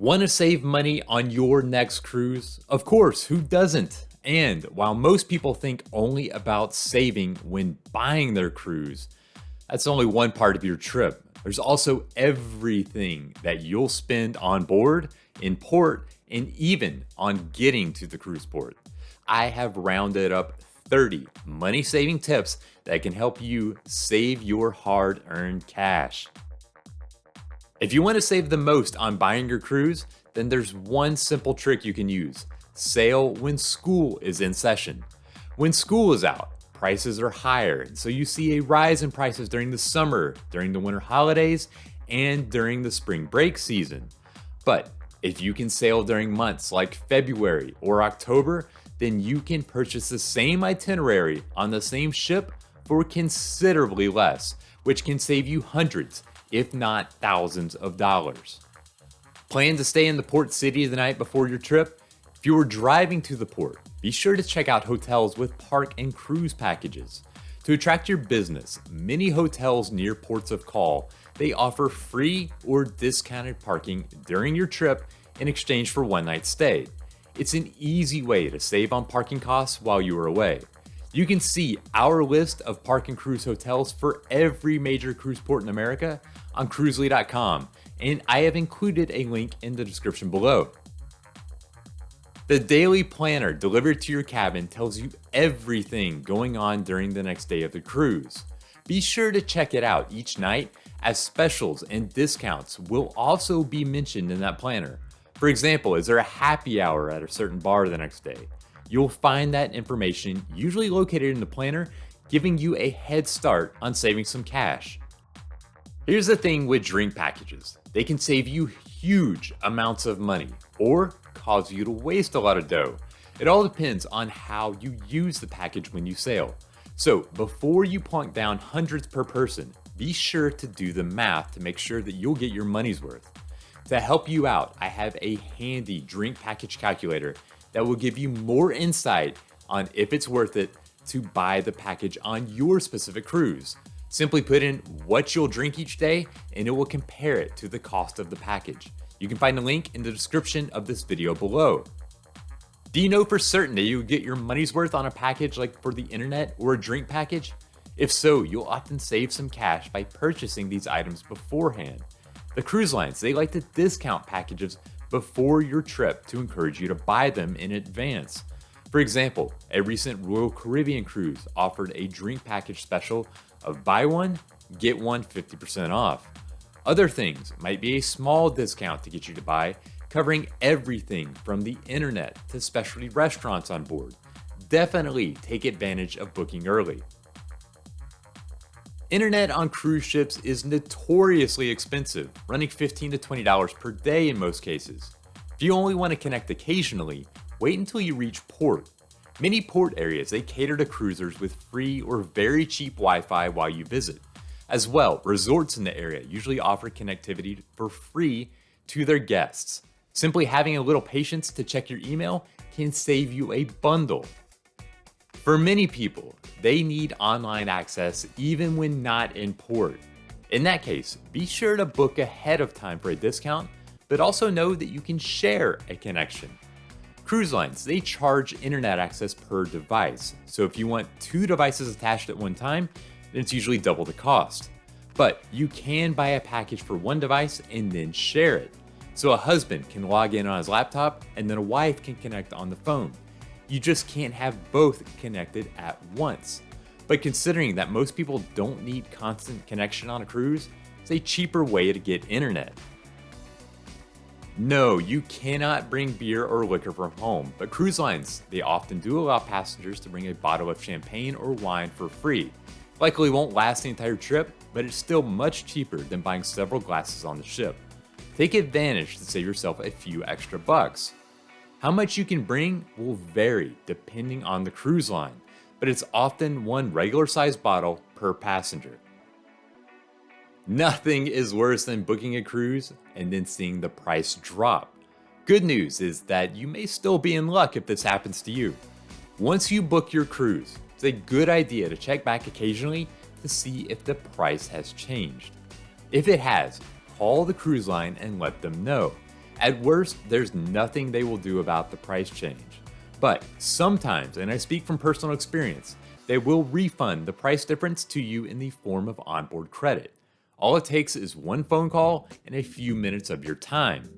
Want to save money on your next cruise? Of course, who doesn't? And while most people think only about saving when buying their cruise, that's only one part of your trip. There's also everything that you'll spend on board, in port, and even on getting to the cruise port. I have rounded up 30 money-saving tips that can help you save your hard-earned cash. If you want to save the most on buying your cruise, then there's one simple trick you can use. Sail when school is in session. When school is out, prices are higher, so you see a rise in prices during the summer, during the winter holidays, and during the spring break season. But if you can sail during months like February or October, then you can purchase the same itinerary on the same ship for considerably less, which can save you hundreds, if not thousands of dollars. Plan to stay in the port city the night before your trip? If you are driving to the port, be sure to check out hotels with park and cruise packages. To attract your business, many hotels near ports of call, they offer free or discounted parking during your trip in exchange for one night stay. It's an easy way to save on parking costs while you are away. You can see our list of park and cruise hotels for every major cruise port in America on Cruzely.com, and I have included a link in the description below. The daily planner delivered to your cabin tells you everything going on during the next day of the cruise. Be sure to check it out each night, as specials and discounts will also be mentioned in that planner. For example, is there a happy hour at a certain bar the next day? You'll find that information usually located in the planner, giving you a head start on saving some cash. Here's the thing with drink packages. They can save you huge amounts of money or cause you to waste a lot of dough. It all depends on how you use the package when you sail. So before you plunk down hundreds per person, be sure to do the math to make sure that you'll get your money's worth. To help you out, I have a handy drink package calculator that will give you more insight on if it's worth it to buy the package on your specific cruise. Simply put in what you'll drink each day and it will compare it to the cost of the package. You can find the link in the description of this video below. Do you know for certain that you'll get your money's worth on a package like for the internet or a drink package? If so, you'll often save some cash by purchasing these items beforehand. The cruise lines, they like to discount packages before your trip to encourage you to buy them in advance. For example, a recent Royal Caribbean cruise offered a drink package special of buy one, get one 50% off. Other things might be a small discount to get you to buy, covering everything from the internet to specialty restaurants on board. Definitely take advantage of booking early. Internet on cruise ships is notoriously expensive, running $15 to $20 per day in most cases. If you only want to connect occasionally, wait until you reach port. Many port areas, they cater to cruisers with free or very cheap Wi-Fi while you visit. As well, resorts in the area usually offer connectivity for free to their guests. Simply having a little patience to check your email can save you a bundle. For many people, they need online access even when not in port. In that case, be sure to book ahead of time for a discount, but also know that you can share a connection. Cruise lines, they charge internet access per device. So if you want 2 devices attached at one time, then it's usually double the cost. But you can buy a package for one device and then share it. So a husband can log in on his laptop and then a wife can connect on the phone. You just can't have both connected at once. But considering that most people don't need constant connection on a cruise, it's a cheaper way to get internet. No, you cannot bring beer or liquor from home, but cruise lines, they often do allow passengers to bring a bottle of champagne or wine for free. Likely won't last the entire trip, but it's still much cheaper than buying several glasses on the ship. Take advantage to save yourself a few extra bucks. How much you can bring will vary depending on the cruise line, but it's often one regular sized bottle per passenger. Nothing is worse than booking a cruise and then seeing the price drop. Good news is that you may still be in luck if this happens to you. Once you book your cruise, it's a good idea to check back occasionally to see if the price has changed. If it has, call the cruise line and let them know, At worst, there's nothing they will do about the price change. But sometimes, and I speak from personal experience, they will refund the price difference to you in the form of onboard credit. All it takes is one phone call and a few minutes of your time.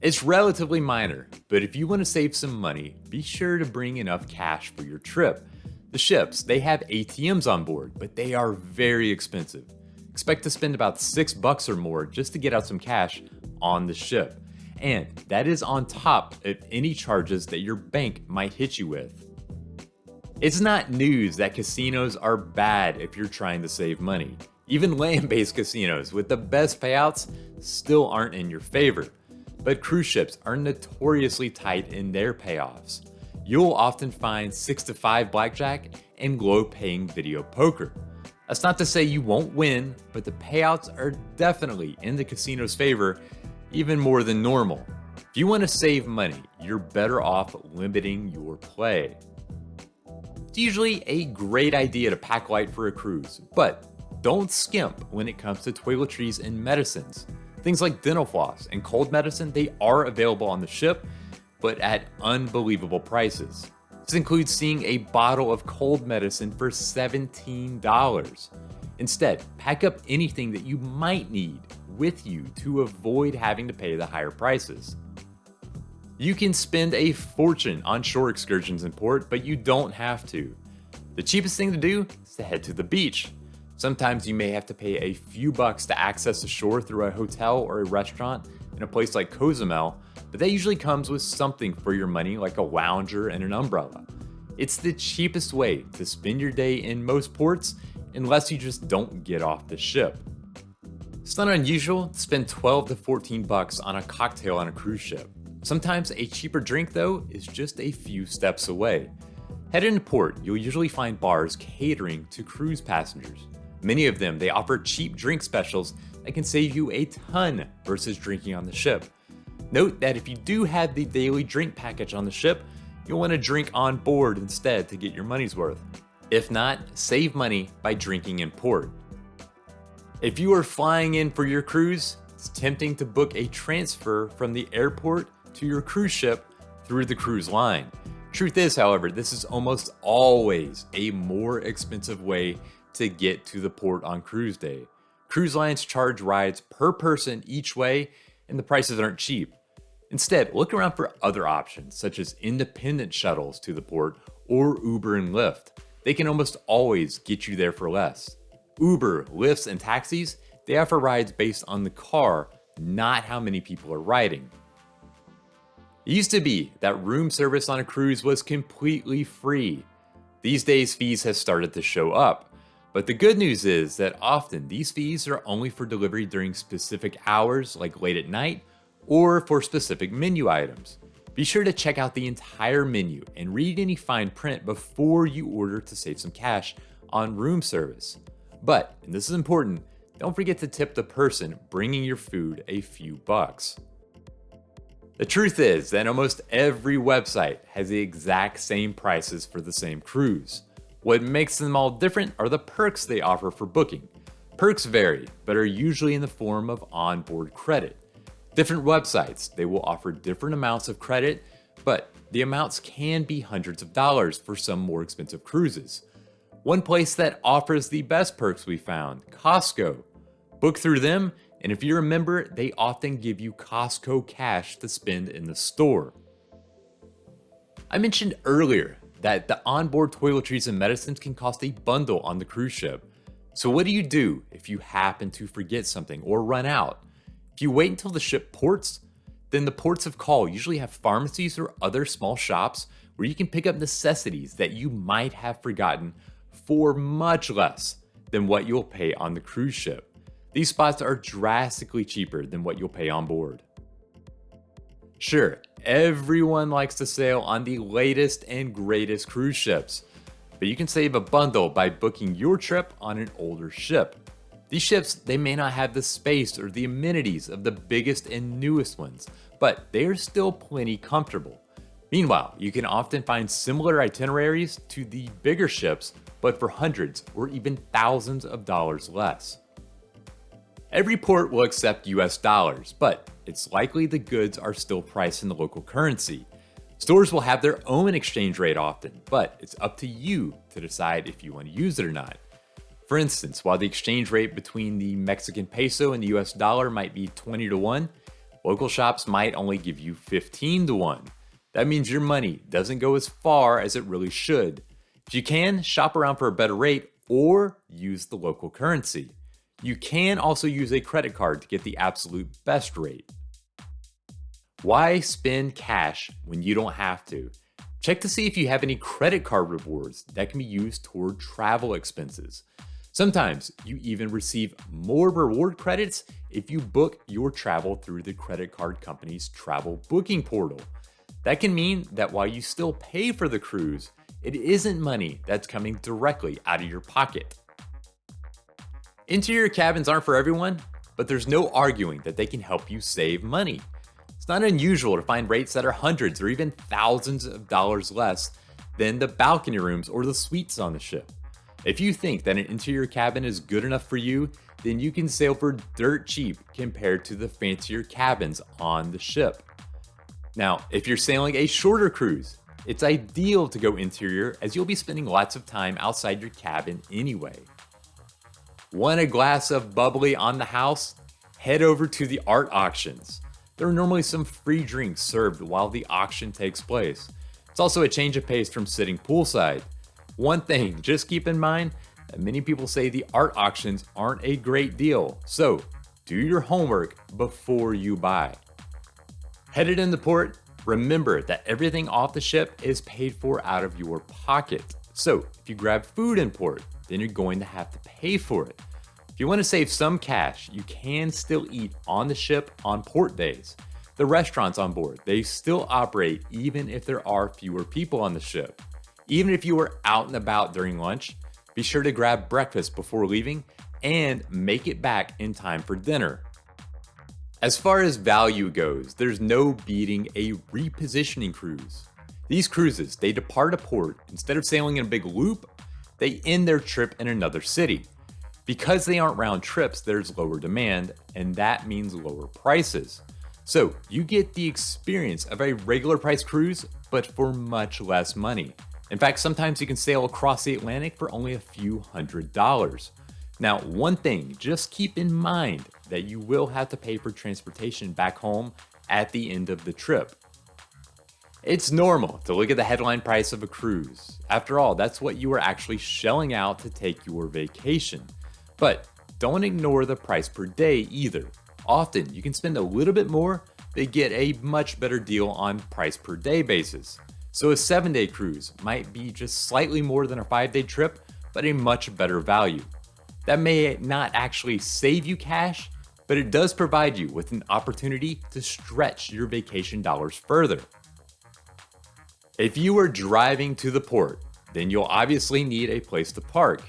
It's relatively minor, but if you want to save some money, be sure to bring enough cash for your trip. The ships, they have ATMs on board, but they are very expensive. Expect to spend about $6 or more just to get out some cash on the ship. And that is on top of any charges that your bank might hit you with. It's not news that casinos are bad if you're trying to save money. Even land-based casinos with the best payouts still aren't in your favor. But cruise ships are notoriously tight in their payoffs. You'll often find 6 to 5 blackjack and low-paying video poker. That's not to say you won't win, but the payouts are definitely in the casino's favor, even more than normal. If you want to save money, you're better off limiting your play. It's usually a great idea to pack light for a cruise, but don't skimp when it comes to toiletries and medicines. Things like dental floss and cold medicine, they are available on the ship, but at unbelievable prices. This includes seeing a bottle of cold medicine for $17. Instead, pack up anything that you might need with you to avoid having to pay the higher prices. You can spend a fortune on shore excursions in port, but you don't have to. The cheapest thing to do is to head to the beach. Sometimes you may have to pay a few bucks to access the shore through a hotel or a restaurant in a place like Cozumel, but that usually comes with something for your money like a lounger and an umbrella. It's the cheapest way to spend your day in most ports unless you just don't get off the ship. It's not unusual to spend 12 to 14 bucks on a cocktail on a cruise ship. Sometimes a cheaper drink, though, is just a few steps away. Headed into port, you'll usually find bars catering to cruise passengers. Many of them, they offer cheap drink specials that can save you a ton versus drinking on the ship. Note that if you do have the daily drink package on the ship, you'll want to drink on board instead to get your money's worth. If not, save money by drinking in port. If you are flying in for your cruise, it's tempting to book a transfer from the airport to your cruise ship through the cruise line. Truth is, however, this is almost always a more expensive way to get to the port on cruise day. Cruise lines charge rides per person each way, and the prices aren't cheap. Instead, look around for other options, such as independent shuttles to the port or Uber and Lyft. They can almost always get you there for less. Uber, Lyfts, and taxis, they offer rides based on the car, not how many people are riding. It used to be that room service on a cruise was completely free. These days, fees have started to show up. But the good news is that often these fees are only for delivery during specific hours, like late at night, or for specific menu items. Be sure to check out the entire menu and read any fine print before you order to save some cash on room service. But, and this is important, don't forget to tip the person bringing your food a few bucks. The truth is that almost every website has the exact same prices for the same cruise. What makes them all different are the perks they offer for booking. Perks vary, but are usually in the form of onboard credit. Different websites, they will offer different amounts of credit, but the amounts can be hundreds of dollars for some more expensive cruises. One place that offers the best perks we found, Costco. Book through them, and if you're a member, they often give you Costco cash to spend in the store. I mentioned earlier that the onboard toiletries and medicines can cost a bundle on the cruise ship. So what do you do if you happen to forget something or run out? If you wait until the ship ports, then the ports of call usually have pharmacies or other small shops where you can pick up necessities that you might have forgotten for much less than what you'll pay on the cruise ship. These spots are drastically cheaper than what you'll pay on board. Sure, everyone likes to sail on the latest and greatest cruise ships, but you can save a bundle by booking your trip on an older ship. These ships, they may not have the space or the amenities of the biggest and newest ones, but they are still plenty comfortable. Meanwhile, you can often find similar itineraries to the bigger ships, but for hundreds or even thousands of dollars less. Every port will accept US dollars, but it's likely the goods are still priced in the local currency. Stores will have their own exchange rate often, but it's up to you to decide if you want to use it or not. For instance, while the exchange rate between the Mexican peso and the US dollar might be 20 to 1, local shops might only give you 15 to 1. That means your money doesn't go as far as it really should. If you can, shop around for a better rate or use the local currency. You can also use a credit card to get the absolute best rate. Why spend cash when you don't have to? Check to see if you have any credit card rewards that can be used toward travel expenses. Sometimes you even receive more reward credits if you book your travel through the credit card company's travel booking portal. That can mean that while you still pay for the cruise, it isn't money that's coming directly out of your pocket. Interior cabins aren't for everyone, but there's no arguing that they can help you save money. It's not unusual to find rates that are hundreds or even thousands of dollars less than the balcony rooms or the suites on the ship. If you think that an interior cabin is good enough for you, then you can sail for dirt cheap compared to the fancier cabins on the ship. Now, if you're sailing a shorter cruise, it's ideal to go interior as you'll be spending lots of time outside your cabin anyway. Want a glass of bubbly on the house? Head over to the art auctions. There are normally some free drinks served while the auction takes place. It's also a change of pace from sitting poolside. One thing, just keep in mind that many people say the art auctions aren't a great deal, so do your homework before you buy. Headed into port, remember that everything off the ship is paid for out of your pocket. So if you grab food in port, then you're going to have to pay for it. If you want to save some cash, you can still eat on the ship on port days. The restaurants on board, they still operate even if there are fewer people on the ship. Even if you are out and about during lunch, be sure to grab breakfast before leaving and make it back in time for dinner. As far as value goes, there's no beating a repositioning cruise. These cruises, they depart a port. Instead of sailing in a big loop, they end their trip in another city. Because they aren't round trips, there's lower demand, and that means lower prices. So you get the experience of a regular price cruise, but for much less money. In fact, sometimes you can sail across the Atlantic for only a few $100s. Now, one thing, just keep in mind that you will have to pay for transportation back home at the end of the trip. It's normal to look at the headline price of a cruise. After all, that's what you are actually shelling out to take your vacation. But don't ignore the price per day either. Often, you can spend a little bit more, but get a much better deal on price per day basis. So a 7-day cruise might be just slightly more than a 5-day trip, but a much better value. That may not actually save you cash, but it does provide you with an opportunity to stretch your vacation dollars further. If you are driving to the port, then you'll obviously need a place to park.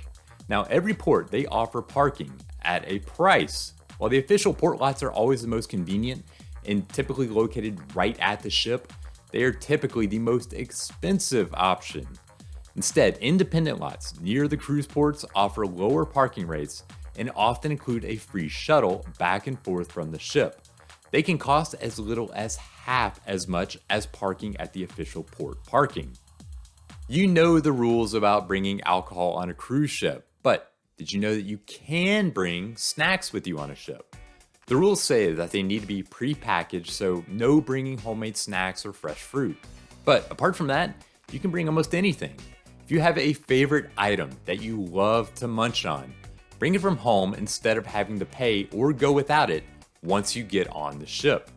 Now, every port, they offer parking at a price. While the official port lots are always the most convenient and typically located right at the ship, they are typically the most expensive option. Instead, independent lots near the cruise ports offer lower parking rates and often include a free shuttle back and forth from the ship. They can cost as little as half as much as parking at the official port parking. You know the rules about bringing alcohol on a cruise ship, but did you know that you can bring snacks with you on a ship? The rules say that they need to be pre-packaged, so no bringing homemade snacks or fresh fruit. But apart from that, you can bring almost anything. If you have a favorite item that you love to munch on, bring it from home instead of having to pay or go without it once you get on the ship.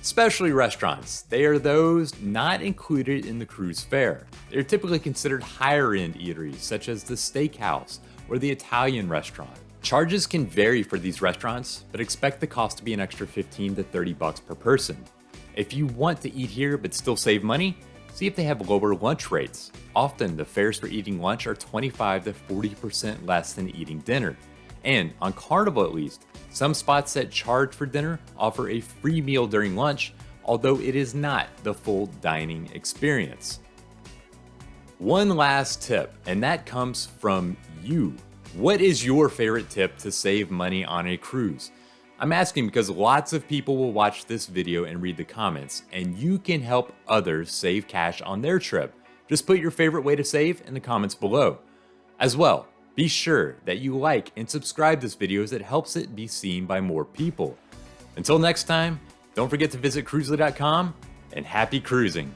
Specialty restaurants, they are those not included in the cruise fare. They're typically considered higher-end eateries such as the steakhouse or the Italian restaurant. Charges can vary for these restaurants, but expect the cost to be an extra $15 to $30 per person. If you want to eat here but still save money, see if they have lower lunch rates. Often the fares for eating lunch are 25 to 40% less than eating dinner. And on Carnival at least, some spots that charge for dinner offer a free meal during lunch, although it is not the full dining experience. One last tip, and that comes from you. What is your favorite tip to save money on a cruise? I'm asking because lots of people will watch this video and read the comments, and you can help others save cash on their trip. Just put your favorite way to save in the comments below. As well, be sure that you like and subscribe this video as it helps it be seen by more people. Until next time, don't forget to visit Cruzely.com and happy cruising.